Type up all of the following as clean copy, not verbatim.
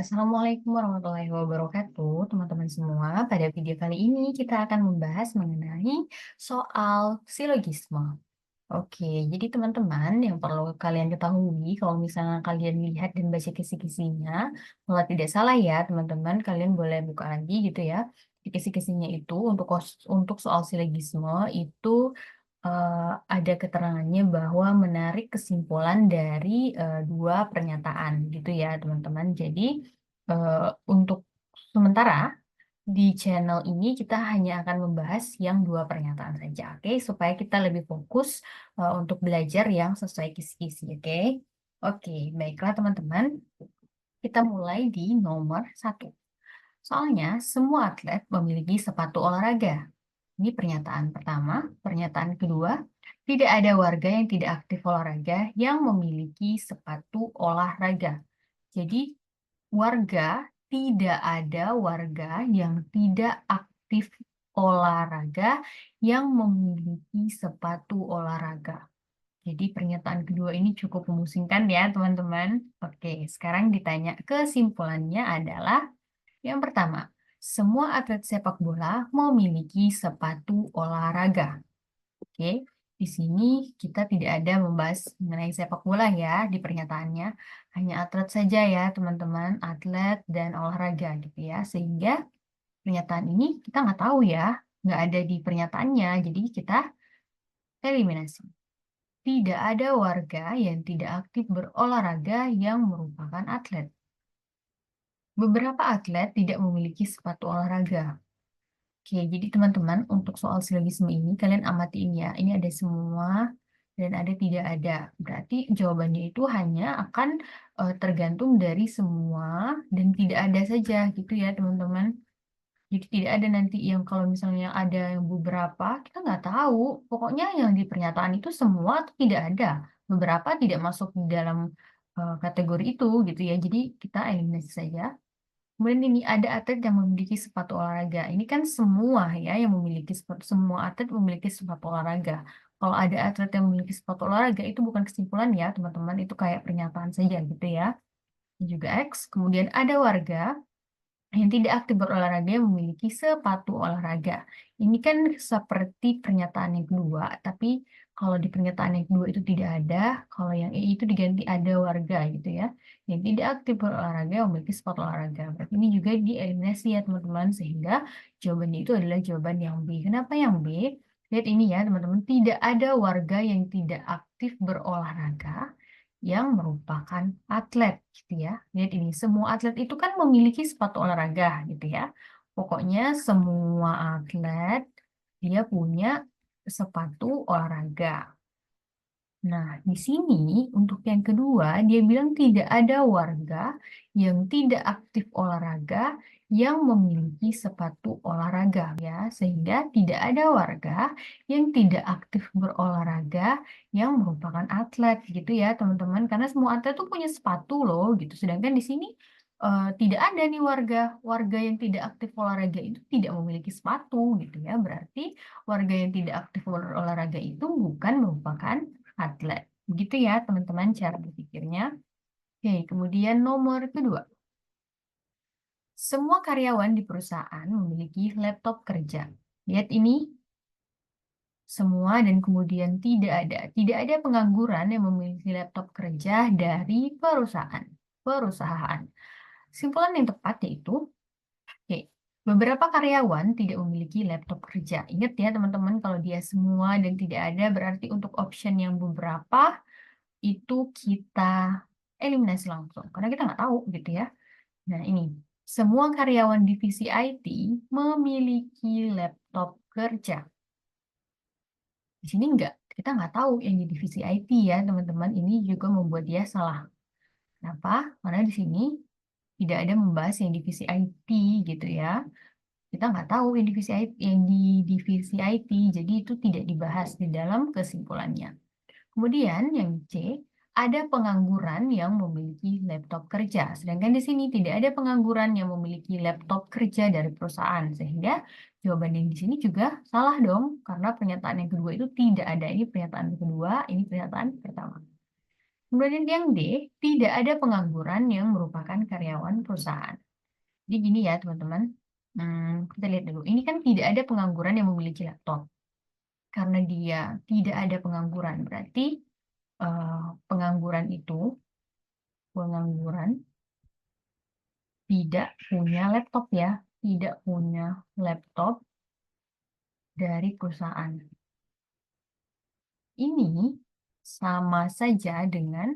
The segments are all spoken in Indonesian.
Assalamualaikum warahmatullahi wabarakatuh, teman-teman semua. Pada video kali ini kita akan membahas mengenai soal silogisme. Oke, jadi teman-teman yang perlu kalian ketahui kalau misalnya kalian lihat dan baca kisi-kisinya, kalau tidak salah ya teman-teman, kalian boleh buka lagi gitu ya. Di kisi-kisinya itu untuk soal silogisme itu ada keterangannya bahwa menarik kesimpulan dari dua pernyataan gitu ya teman-teman. Jadi untuk sementara di channel ini kita hanya akan membahas yang dua pernyataan saja, oke? Supaya kita lebih fokus untuk belajar yang sesuai kisi-kisi, oke? Oke, baiklah teman-teman. Kita mulai di nomor satu. Soalnya semua atlet memiliki sepatu olahraga. Ini pernyataan pertama. Pernyataan kedua, tidak ada warga yang tidak aktif olahraga yang memiliki sepatu olahraga. Jadi tidak ada warga yang tidak aktif olahraga yang memiliki sepatu olahraga. Jadi pernyataan kedua ini cukup memusingkan ya teman-teman. Oke, sekarang ditanya kesimpulannya adalah yang pertama, semua atlet sepak bola memiliki sepatu olahraga. Oke, di sini kita tidak ada membahas mengenai sepak bola ya di pernyataannya. Hanya atlet saja ya teman-teman, atlet dan olahraga gitu ya. Sehingga pernyataan ini kita nggak tahu ya, nggak ada di pernyataannya. Jadi kita eliminasi. Tidak ada warga yang tidak aktif berolahraga yang merupakan atlet. Beberapa atlet tidak memiliki sepatu olahraga. Oke, jadi teman-teman untuk soal silogisme ini kalian amatiin ya. Ini ada semua dan ada tidak ada. Berarti jawabannya itu hanya akan tergantung dari semua dan tidak ada saja gitu ya teman-teman. Jadi tidak ada nanti yang kalau misalnya ada yang beberapa, kita nggak tahu. Pokoknya yang di pernyataan itu semua atau tidak ada. Beberapa tidak masuk di dalam kategori itu gitu ya. Jadi kita eliminasi saja. Kemudian ini ada atlet yang memiliki sepatu olahraga. Ini kan semua ya yang memiliki sepatu, semua atlet memiliki sepatu olahraga. Kalau ada atlet yang memiliki sepatu olahraga itu bukan kesimpulan ya teman-teman, itu kayak pernyataan saja gitu ya. Ini juga X. Kemudian ada warga yang tidak aktif berolahraga yang memiliki sepatu olahraga. Ini kan seperti pernyataan yang kedua, tapi kalau di pernyataan yang kedua itu tidak ada, kalau yang E itu diganti ada warga gitu ya. Yang tidak aktif berolahraga yang memiliki sepatu olahraga. Berarti ini juga dieliminasi ya teman-teman, sehingga jawabannya itu adalah jawaban yang B. Kenapa yang B? Lihat ini ya teman-teman, tidak ada warga yang tidak aktif berolahraga yang merupakan atlet gitu ya. Lihat ini, semua atlet itu kan memiliki sepatu olahraga gitu ya. Pokoknya semua atlet dia punya sepatu olahraga. Nah, di sini untuk yang kedua, dia bilang tidak ada warga yang tidak aktif olahraga yang memiliki sepatu olahraga ya, sehingga tidak ada warga yang tidak aktif berolahraga yang merupakan atlet gitu ya, teman-teman. Karena semua atlet tuh punya sepatu loh gitu. Sedangkan di sini tidak ada nih warga yang tidak aktif olahraga itu tidak memiliki sepatu gitu ya. Berarti warga yang tidak aktif berolahraga itu bukan merupakan atlet. Begitu ya teman-teman cara berpikirnya. Oke, kemudian nomor kedua. Semua karyawan di perusahaan memiliki laptop kerja. Lihat ini, semua dan kemudian tidak ada. Tidak ada pengangguran yang memiliki laptop kerja dari perusahaan. Simpulan yang tepat yaitu, oke, beberapa karyawan tidak memiliki laptop kerja. Ingat ya teman-teman, kalau dia semua dan tidak ada berarti untuk option yang beberapa itu kita eliminasi langsung karena kita nggak tahu gitu ya. Nah ini semua karyawan divisi IT memiliki laptop kerja. Di sini enggak, kita nggak tahu yang di divisi IT ya teman-teman. Ini juga membuat dia salah. Kenapa? Karena di sini tidak ada membahas yang divisi IT gitu ya. Kita nggak tahu yang divisi IT, jadi itu tidak dibahas di dalam kesimpulannya. Kemudian yang C, ada pengangguran yang memiliki laptop kerja. Sedangkan di sini tidak ada pengangguran yang memiliki laptop kerja dari perusahaan. Sehingga jawaban yang di sini juga salah dong. Karena pernyataan yang kedua itu tidak ada. Ini pernyataan kedua, ini pernyataan pertama. Kemudian yang D, tidak ada pengangguran yang merupakan karyawan perusahaan. Jadi gini ya teman-teman, kita lihat dulu. Ini kan tidak ada pengangguran yang memiliki laptop. Karena dia tidak ada pengangguran, berarti pengangguran tidak punya laptop ya, tidak punya laptop dari perusahaan. Ini sama saja dengan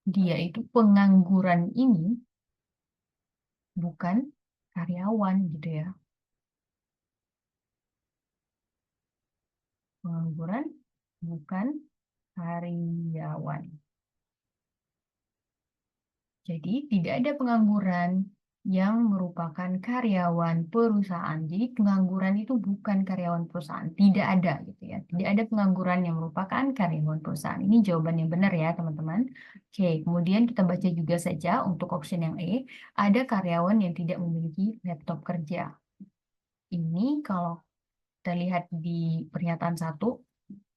dia itu pengangguran ini bukan karyawan gitu ya. Pengangguran bukan karyawan. Jadi tidak ada pengangguran yang merupakan karyawan perusahaan. Jadi pengangguran itu bukan karyawan perusahaan, tidak ada gitu ya. Tidak ada pengangguran yang merupakan karyawan perusahaan. Ini jawaban yang benar ya teman-teman. Oke, kemudian kita baca juga saja untuk option yang E, ada karyawan yang tidak memiliki laptop kerja. Ini kalau kita lihat di pernyataan 1,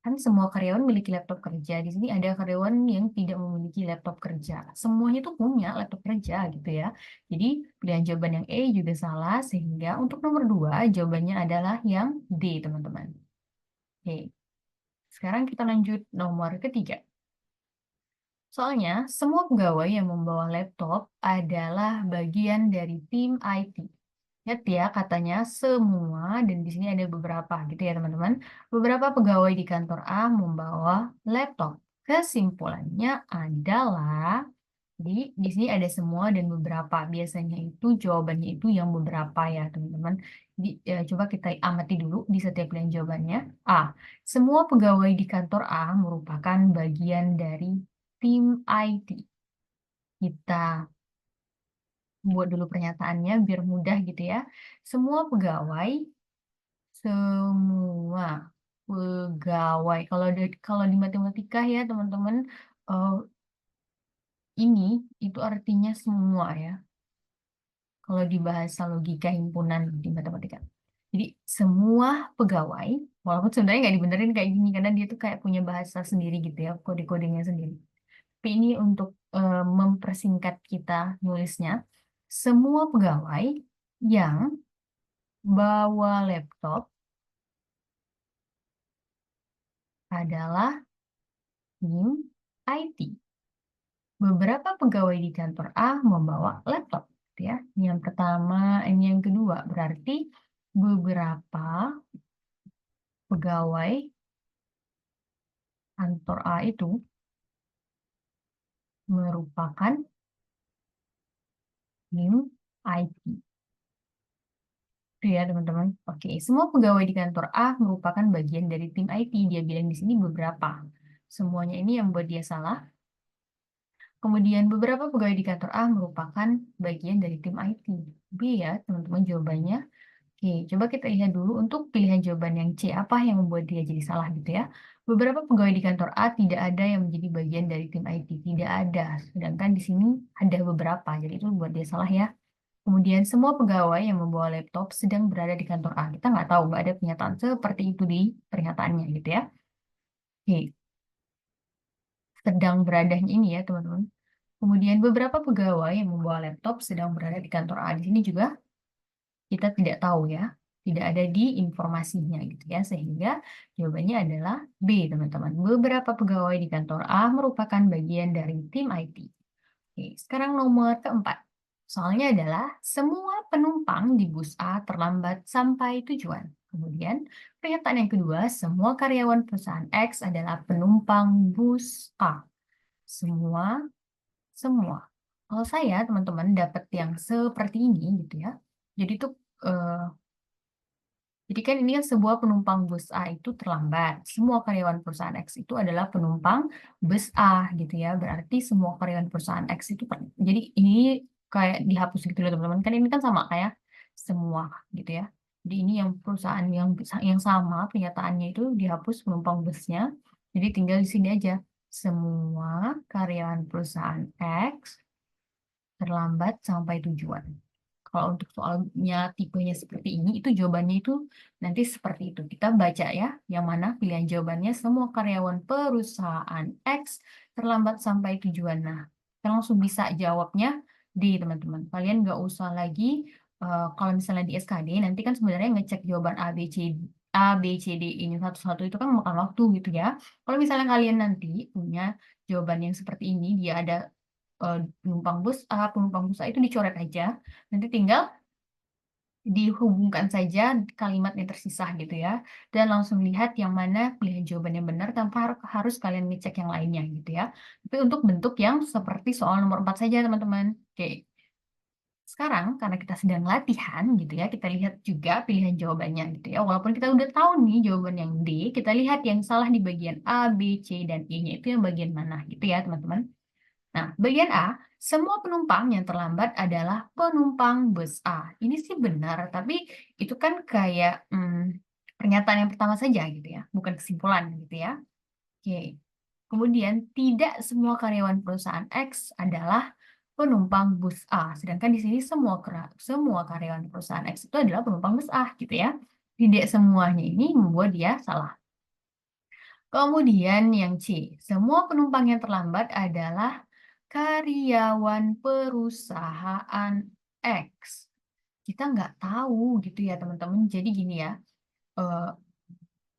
kan semua karyawan memiliki laptop kerja. Di sini ada karyawan yang tidak memiliki laptop kerja. Semuanya tuh punya laptop kerja gitu ya. Jadi pilihan jawaban yang E juga salah, sehingga untuk nomor 2 jawabannya adalah yang D, teman-teman. Oke, sekarang kita lanjut nomor ketiga. Soalnya semua pegawai yang membawa laptop adalah bagian dari tim IT. Lihat ya, katanya semua, dan di sini ada beberapa gitu ya teman-teman. Beberapa pegawai di kantor A membawa laptop. Kesimpulannya adalah, di sini ada semua dan beberapa. Biasanya itu jawabannya itu yang beberapa ya teman-teman. Coba kita amati dulu di setiap pilihan jawabannya. A. Semua pegawai di kantor A merupakan bagian dari tim IT. Kita buat dulu pernyataannya biar mudah gitu ya. Semua pegawai, semua pegawai. Kalau di matematika ya teman-teman, eh, ini itu artinya semua ya. Kalau di bahasa logika himpunan di matematika. Jadi semua pegawai, walaupun sebenarnya nggak dibenerin kayak gini karena dia tuh kayak punya bahasa sendiri gitu ya, kode-kodenya sendiri. Tapi ini untuk mempersingkat kita nulisnya, semua pegawai yang bawa laptop adalah tim IT. Beberapa pegawai di kantor A membawa laptop, gitu ya. Yang pertama, ini yang kedua, berarti beberapa pegawai kantor A itu merupakan tim IT. Itu ya teman-teman. Oke, semua pegawai di kantor A merupakan bagian dari tim IT. Dia bilang di sini beberapa. Semuanya ini yang buat dia salah. Kemudian beberapa pegawai di kantor A merupakan bagian dari tim IT. B ya teman-teman jawabannya. Oke, coba kita lihat dulu untuk pilihan jawaban yang C, apa yang membuat dia jadi salah gitu ya. Beberapa pegawai di kantor A tidak ada yang menjadi bagian dari tim IT, tidak ada. Sedangkan di sini ada beberapa, jadi itu membuat dia salah ya. Kemudian semua pegawai yang membawa laptop sedang berada di kantor A. Kita nggak tahu, nggak ada pernyataan seperti itu di pernyataannya gitu ya. Oke, sedang beradanya ini ya teman-teman. Kemudian beberapa pegawai yang membawa laptop sedang berada di kantor A. Di sini juga kita tidak tahu ya, tidak ada di informasinya gitu ya, sehingga jawabannya adalah B teman-teman. Beberapa pegawai di kantor A merupakan bagian dari tim IT. Oke, sekarang nomor keempat. Soalnya adalah semua penumpang di bus A terlambat sampai tujuan. Kemudian pernyataan yang kedua, semua karyawan perusahaan X adalah penumpang bus A. Semua, semua. Kalau saya teman-teman dapat yang seperti ini gitu ya. Jadi itu eh, jadi kan ini kan sebuah penumpang bus A itu terlambat. Semua karyawan perusahaan X itu adalah penumpang bus A gitu ya. Berarti semua karyawan perusahaan X itu jadi ini kayak dihapus gitu loh teman-teman. Kan ini kan sama kayak semua gitu ya. Jadi ini yang perusahaan yang sama pernyataannya itu dihapus penumpang busnya. Jadi tinggal di sini aja. Semua karyawan perusahaan X terlambat sampai tujuan. Kalau untuk soalnya tipenya seperti ini, itu jawabannya itu nanti seperti itu. Kita baca ya, yang mana pilihan jawabannya semua karyawan perusahaan X terlambat sampai tujuan. Nah, kita langsung bisa jawabnya D, teman-teman. Kalian nggak usah lagi, kalau misalnya di SKD, nanti kan sebenarnya ngecek jawaban A, B, C, D ini satu-satu itu kan memakan waktu gitu ya. Kalau misalnya kalian nanti punya jawaban yang seperti ini, dia ada penumpang bus A, penumpang bus A itu dicoret aja. Nanti tinggal dihubungkan saja kalimat yang tersisa gitu ya. Dan langsung lihat yang mana pilihan jawaban yang benar tanpa harus kalian ngecek yang lainnya gitu ya. Tapi untuk bentuk yang seperti soal nomor 4 saja teman-teman. Oke. Sekarang karena kita sedang latihan gitu ya, kita lihat juga pilihan jawabannya gitu ya. Walaupun kita udah tahu nih jawaban yang D, kita lihat yang salah di bagian A, B, C, dan E-nya itu yang bagian mana gitu ya teman-teman. Nah, bagian A, semua penumpang yang terlambat adalah penumpang bus A. Ini sih benar, tapi itu kan kayak pernyataan yang pertama saja gitu ya, bukan kesimpulan gitu ya. Oke. Kemudian, tidak semua karyawan perusahaan X adalah penumpang bus A. Sedangkan di sini semua karyawan perusahaan X itu adalah penumpang bus A gitu ya. Tidak semuanya ini membuat dia salah. Kemudian yang C, semua penumpang yang terlambat adalah karyawan perusahaan X. Kita nggak tahu gitu ya teman-teman. Jadi gini ya, eh,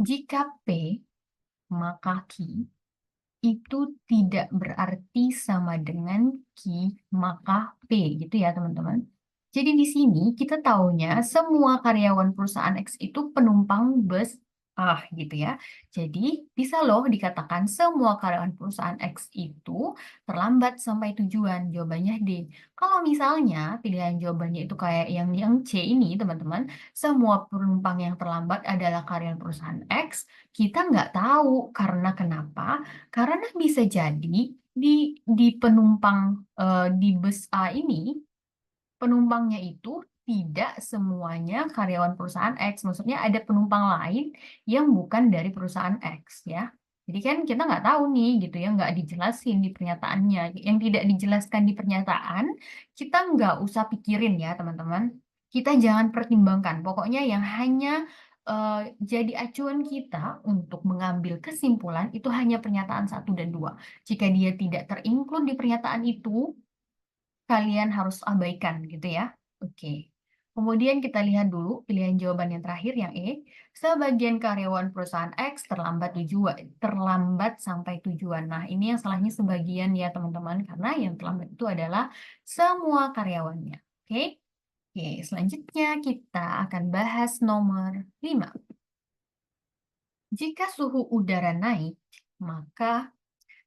jika P maka Q itu tidak berarti sama dengan Q maka P gitu ya teman-teman. Jadi di sini kita taunya semua karyawan perusahaan X itu penumpang bus A gitu ya. Jadi bisa loh dikatakan semua karyawan perusahaan X itu terlambat sampai tujuan. Jawabannya D. Kalau misalnya pilihan jawabannya itu kayak yang C ini teman-teman, semua penumpang yang terlambat adalah karyawan perusahaan X, kita nggak tahu karena kenapa? Karena bisa jadi di penumpang di bus A ini penumpangnya itu tidak semuanya karyawan perusahaan X. Maksudnya ada penumpang lain yang bukan dari perusahaan X ya. Jadi kan kita nggak tahu nih gitu ya, nggak dijelasin di pernyataannya. Yang tidak dijelaskan di pernyataan, kita nggak usah pikirin ya teman-teman. Kita jangan pertimbangkan. Pokoknya yang hanya jadi acuan kita untuk mengambil kesimpulan itu hanya pernyataan 1 dan 2. Jika dia tidak terinclude di pernyataan itu, kalian harus abaikan gitu ya. Oke. Kemudian kita lihat dulu pilihan jawaban yang terakhir yang E. Sebagian karyawan perusahaan X terlambat sampai tujuan. Nah, ini yang salahnya sebagian ya teman-teman karena yang terlambat itu adalah semua karyawannya. Oke. Oke, selanjutnya kita akan bahas nomor 5. Jika suhu udara naik, maka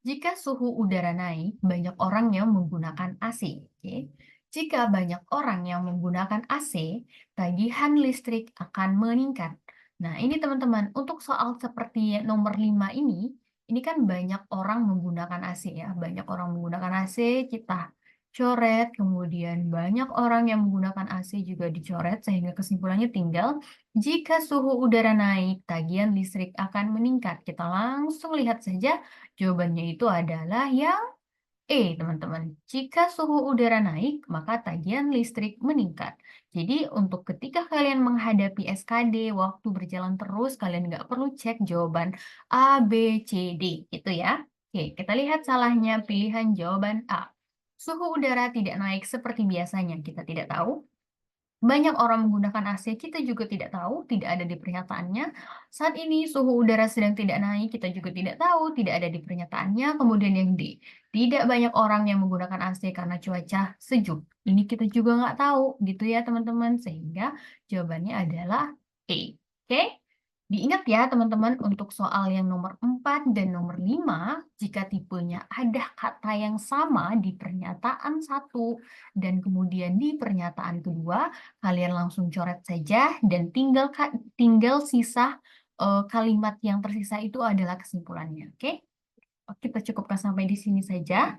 jika suhu udara naik, banyak orang yang menggunakan AC. Oke. Jika banyak orang yang menggunakan AC, tagihan listrik akan meningkat. Nah, ini teman-teman, untuk soal seperti nomor 5 ini kan banyak orang menggunakan AC ya. Banyak orang menggunakan AC, kita coret. Kemudian banyak orang yang menggunakan AC juga dicoret, sehingga kesimpulannya tinggal jika suhu udara naik, tagihan listrik akan meningkat. Kita langsung lihat saja. Jawabannya itu adalah yang E, teman-teman. Jika suhu udara naik, maka tagihan listrik meningkat. Jadi, untuk ketika kalian menghadapi SKD, waktu berjalan terus, kalian nggak perlu cek jawaban A, B, C, D. Itu ya. Oke, kita lihat salahnya pilihan jawaban A. Suhu udara tidak naik seperti biasanya. Kita tidak tahu. Banyak orang menggunakan AC, kita juga tidak tahu, tidak ada di pernyataannya. Saat ini suhu udara sedang tidak naik, kita juga tidak tahu, tidak ada di pernyataannya. Kemudian yang D, tidak banyak orang yang menggunakan AC karena cuaca sejuk. Ini kita juga nggak tahu, gitu ya teman-teman. Sehingga jawabannya adalah E. Oke? Diingat ya teman-teman, untuk soal yang nomor 4 dan nomor 5, jika tipenya ada kata yang sama di pernyataan 1 dan kemudian di pernyataan kedua, kalian langsung coret saja dan tinggal sisa kalimat yang tersisa itu adalah kesimpulannya. Oke? Kita cukupkan sampai di sini saja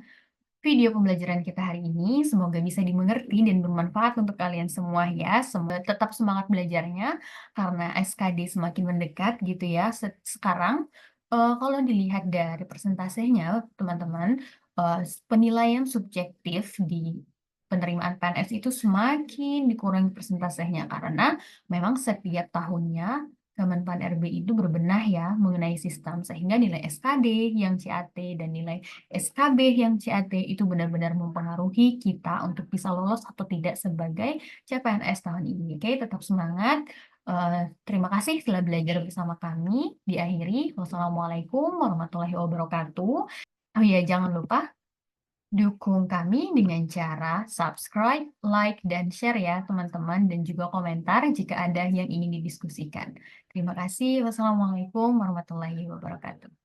video pembelajaran kita hari ini. Semoga bisa dimengerti dan bermanfaat untuk kalian semua ya. Semoga tetap semangat belajarnya karena SKD semakin mendekat gitu ya. Sekarang kalau dilihat dari persentasenya teman-teman, penilaian subjektif di penerimaan PNS itu semakin dikurangi persentasenya karena memang setiap tahunnya Kemenpan RB itu berbenah ya mengenai sistem sehingga nilai SKD yang CAT dan nilai SKB yang CAT itu benar-benar mempengaruhi kita untuk bisa lolos atau tidak sebagai CPNS tahun ini. Oke, tetap semangat. Terima kasih telah belajar bersama kami. Diakhiri, wassalamualaikum warahmatullahi wabarakatuh. Oh iya, jangan lupa dukung kami dengan cara subscribe, like, dan share ya teman-teman, dan juga komentar jika ada yang ingin didiskusikan. Terima kasih. Wassalamualaikum warahmatullahi wabarakatuh.